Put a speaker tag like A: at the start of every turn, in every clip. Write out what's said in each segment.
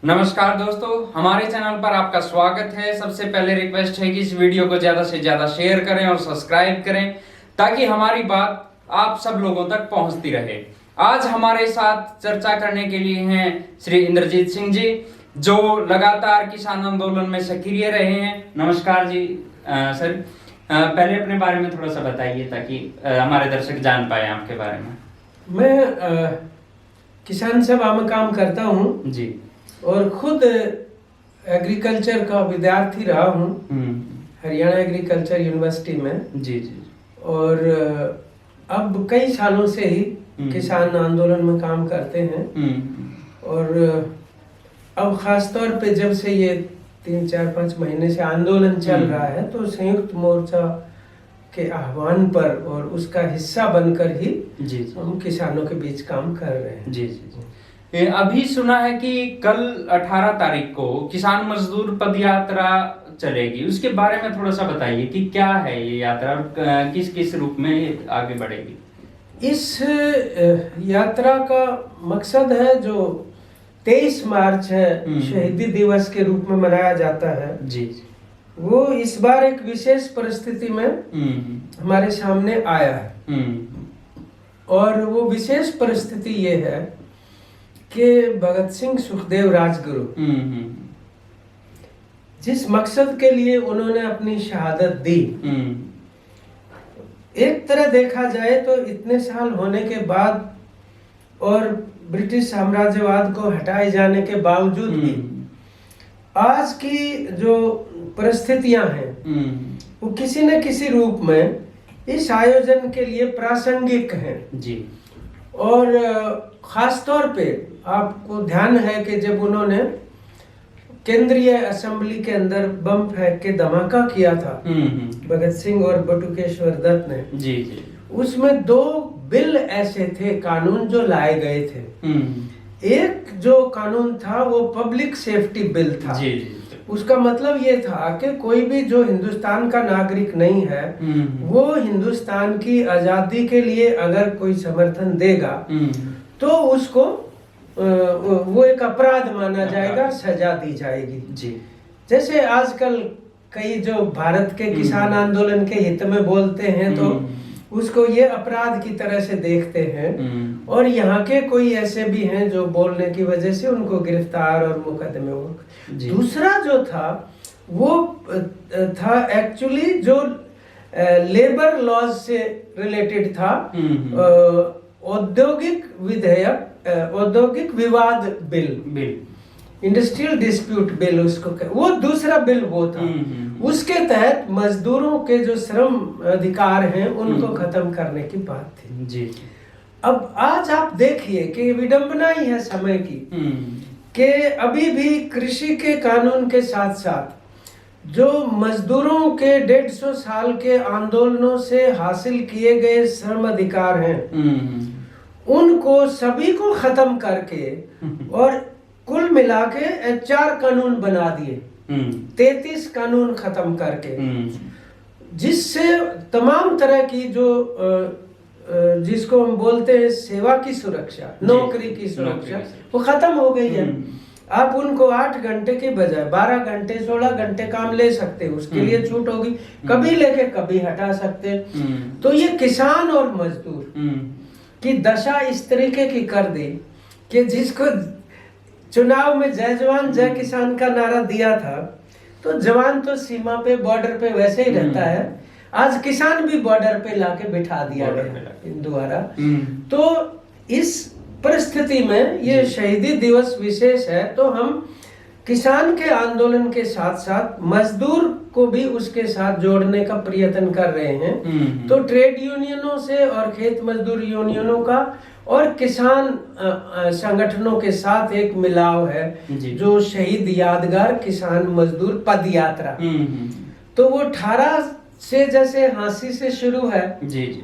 A: नमस्कार दोस्तों, हमारे चैनल पर आपका स्वागत है। सबसे पहले रिक्वेस्ट है कि इस वीडियो को ज्यादा से ज्यादा शेयर करें और सब्सक्राइब करें ताकि हमारी बात आप सब लोगों तक पहुंचती रहे। आज हमारे साथ चर्चा करने के लिए हैं श्री इंद्रजीत सिंह जी, जो लगातार किसान आंदोलन में सक्रिय रहे हैं। नमस्कार जी। सर, पहले अपने बारे में थोड़ा सा बताइए ताकि हमारे दर्शक जान पाए आपके बारे में।
B: मैं किसान सभा में काम करता हूँ
A: जी।
B: और खुद एग्रीकल्चर का विद्यार्थी रहा हूँ हरियाणा एग्रीकल्चर यूनिवर्सिटी में।
A: जी जी।
B: और अब कई सालों से ही किसान आंदोलन में काम करते हैं। और अब खास तौर पे जब से ये 3-4-5 महीने से आंदोलन चल रहा है तो संयुक्त मोर्चा के आह्वान पर और उसका हिस्सा बनकर ही
A: जी
B: हम किसानों के बीच काम कर रहे हैं।
A: जी जी। अभी सुना है कि कल 18 तारीख को किसान मजदूर पद यात्रा चलेगी, उसके बारे में थोड़ा सा बताइए कि क्या है ये यात्रा और किस किस रूप में आगे बढ़ेगी।
B: इस यात्रा का मकसद है जो 23 मार्च है शहीदी दिवस के रूप में मनाया जाता है
A: जी,
B: वो इस बार एक विशेष परिस्थिति में हमारे सामने आया है। और वो विशेष परिस्थिति ये है कि भगत सिंह सुखदेव राजगुरु जिस मकसद के लिए उन्होंने अपनी शहादत दी, एक तरह देखा जाए तो इतने साल होने के बाद और ब्रिटिश साम्राज्यवाद को हटाए जाने के बावजूद भी आज की जो परिस्थितियां हैं वो किसी न किसी रूप में इस आयोजन के लिए प्रासंगिक हैं जी। और खास तौर पे आपको ध्यान है कि जब उन्होंने केंद्रीय असेंबली के अंदर बम फेंक के धमाका किया था भगत सिंह और बटुकेश्वर दत्त ने
A: जी जी,
B: उसमें 2 बिल ऐसे थे, कानून जो लाए गए थे। एक जो कानून था वो पब्लिक सेफ्टी बिल था
A: जी जी।
B: उसका मतलब ये था कि कोई भी जो हिंदुस्तान का नागरिक नहीं है वो हिंदुस्तान की आजादी के लिए अगर कोई समर्थन देगा तो उसको वो एक अपराध माना जाएगा, सजा दी जाएगी जी। जैसे आजकल कई जो भारत के किसान आंदोलन के हित में बोलते हैं तो उसको ये अपराध की तरह से देखते हैं। और यहाँ के कोई ऐसे भी हैं जो बोलने की वजह से उनको गिरफ्तार और मुकदमे हुए। दूसरा जो था वो था एक्चुअली जो लेबर लॉज से रिलेटेड था, औद्योगिक विधेयक, औद्योगिक विवाद बिल, इंडस्ट्रियल डिस्प्यूट बिल उसको वो दूसरा बिल वो था। उसके तहत मजदूरों के जो श्रम अधिकार हैं उनको खत्म करने की बात थी जी। अब आज आप देखिए कि विडंबना ही है समय की कि अभी भी कृषि के कानून के साथ साथ जो मजदूरों के 150 साल के आंदोलनों से हासिल किए गए श्रम अधिकार हैं उनको सभी को खत्म करके और कुल मिला के 4 कानून बना दिए, 33 कानून खत्म करके, जिससे तमाम तरह की जो जिसको हम बोलते हैं सेवा की सुरक्षा, नौकरी की सुरक्षा, वो खत्म हो गई है। आप उनको 8 घंटे के बजाय 12 घंटे 16 घंटे काम ले सकते हैं, उसके लिए छूट होगी, कभी लेके कभी हटा सकते हैं। तो ये किसान और मजदूर की दशा इस तरीके की कर दी कि जिसको चुनाव में जय जवान जय किसान का नारा दिया था तो जवान तो सीमा पे बॉर्डर पे वैसे ही रहता है, आज किसान भी बॉर्डर पे लाके बिठा दिया गया इन द्वारा। तो इस परिस्थिति में ये शहीदी दिवस विशेष है तो हम किसान के आंदोलन के साथ साथ मजदूर को भी उसके साथ जोड़ने का प्रयत्न कर रहे हैं। तो ट्रेड यूनियनों से और खेत मजदूर यूनियनों का और किसान संगठनों के साथ एक मिलाव है जो शहीद यादगार किसान मजदूर पद यात्रा। तो वो 18 से जैसे हांसी से शुरू है जी जी,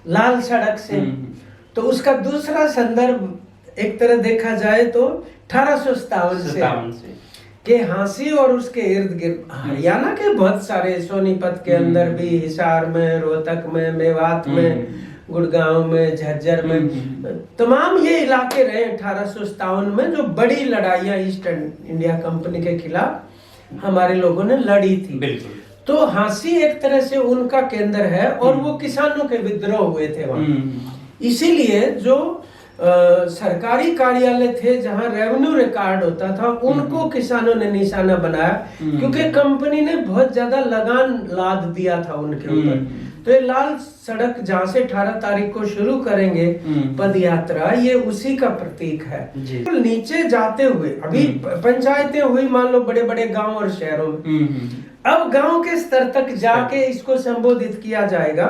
B: लाल सड़क से, तो उसका दूसरा संदर्भ एक तरह देखा जाए तो 1857 से कि हांसी और उसके इर्द गिर्द हरियाणा के बहुत सारे सोनीपत के अंदर भी, हिसार में, रोहतक में, मेवात में गुड़गांव में, झज्जर में, तमाम ये इलाके रहे 1857 में, जो बड़ी लड़ाइयाँ ईस्ट इंडिया कंपनी के खिलाफ हमारे लोगों ने लड़ी थी।
A: बिल्कुल।
B: तो हांसी एक तरह से उनका केंद्र है, और वो किसानों के विद्रोह हुए थे वहाँ। इसीलिए जो सरकारी कार्यालय थे जहां रेवेन्यू रिकॉर्ड होता था, उनको किसानों ने निशाना बनाया, क्योंकि कंपनी ने बहुत ज्यादा लगान लाद दिया था उनके ऊपर। तो ये लाल सड़क जहाँ से 18 तारीख को शुरू करेंगे पद यात्रा, ये उसी का प्रतीक है। तो नीचे जाते हुए अभी पंचायतें हुई मान लो बड़े बड़े गांव और शहरों में, अब गांव के स्तर तक जाके इसको संबोधित किया जाएगा।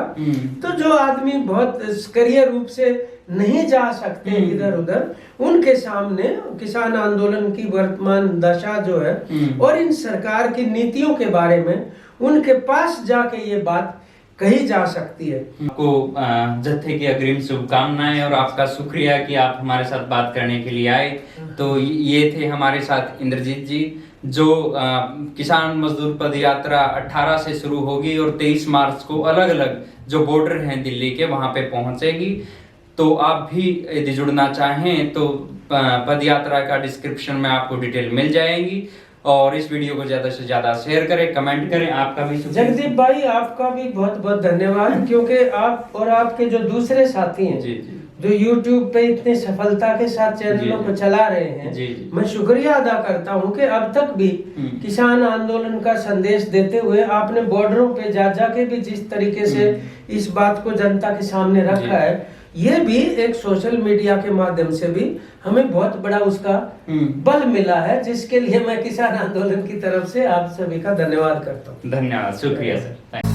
B: तो जो आदमी बहुत सक्रिय रूप से नहीं जा सकते इधर उधर, उनके सामने किसान आंदोलन की वर्तमान दशा जो है और इन सरकार की नीतियों के बारे में उनके पास जाके ये बात कही जा सकती है।
A: आपको जत्थे की अग्रिम शुभकामनाएं और आपका शुक्रिया कि आप हमारे साथ बात करने के लिए आए। तो ये थे हमारे साथ इंद्रजीत जी, जो किसान मजदूर पद यात्रा 18 से शुरू होगी और 23 मार्च को अलग अलग जो बॉर्डर हैं दिल्ली के वहां पे पहुंचेगी। तो आप भी यदि जुड़ना चाहें तो पद यात्रा का डिस्क्रिप्शन में आपको डिटेल मिल जाएगी। और इस वीडियो को ज्यादा से ज्यादा शेयर करें, कमेंट करें। आपका भी
B: जगदीप भाई, आपका भी बहुत बहुत धन्यवाद, क्योंकि आप और आपके जो दूसरे साथी हैं
A: जी जी,
B: जो YouTube पे इतनी सफलता के साथ चैनलों को चला रहे हैं,
A: जी जी,
B: मैं शुक्रिया अदा करता हूं कि अब तक भी किसान आंदोलन का संदेश देते हुए आपने बॉर्डरों पे जा के भी जिस तरीके से इस बात को जनता के सामने रखा है, ये भी एक सोशल मीडिया के माध्यम से भी हमें बहुत बड़ा उसका बल मिला है, जिसके लिए मैं किसान आंदोलन की तरफ से आप सभी का धन्यवाद करता हूँ।
A: धन्यवाद, शुक्रिया सर।